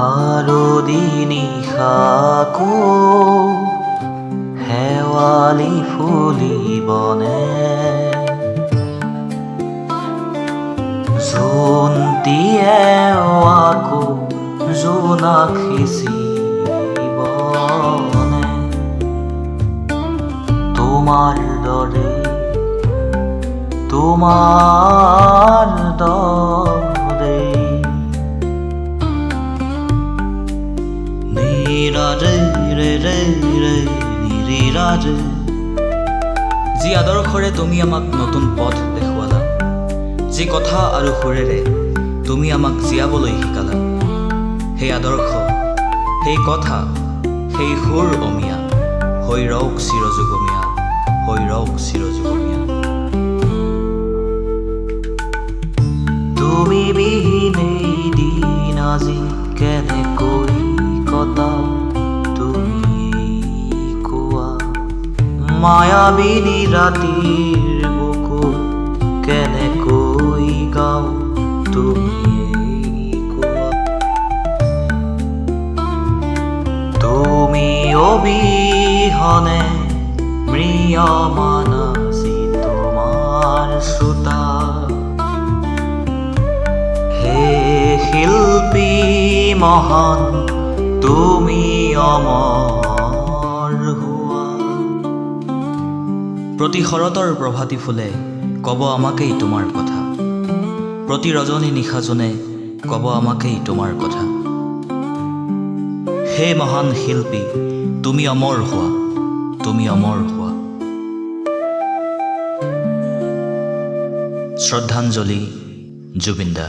হালধি নিশাকো শেৱালি ফুলিবনে জোনটিয়ে আকৌ জোনাক সিঁচিবনে তোমাৰ দৰে যি আদৰ্শৰে তুমি আমাক নতুন পথ দেখুৱালা, যি কথা আৰু সুৰেৰে তুমি আমাক জীয়াবলৈ শিকালা, সেই আদৰ্শ, সেই কথা, সেই সুৰ অমিয়া হৈ ৰওক চিৰযুগমীয়া, হৈ ৰওক চিৰযুগমীয়া। তুমি বিহীনে দিন আজি কেনেকৈ কটাও তুমি কোৱা, মায়াবিনী ৰাতিৰ বুকু কেনেকৈ গাও তুমি কোৱা। তুমি অবিহনে ম্ৰিয়মান আজি তোমাৰ শ্ৰোতা, হে শিল্পী মহান তুমি অমৰ হোৱা। প্ৰতি শৰতৰ প্ৰভাতী ফুলে ক'ব আমাকেই তোমাৰ কথা, প্ৰতি ৰজনী নিশাজনে ক'ব আমাকেই তোমাৰ কথা। হে মহান শিল্পী তুমি অমৰ হোৱা, তুমি অমৰ হোৱা। শ্ৰদ্ধাঞ্জলি জুবিন দা।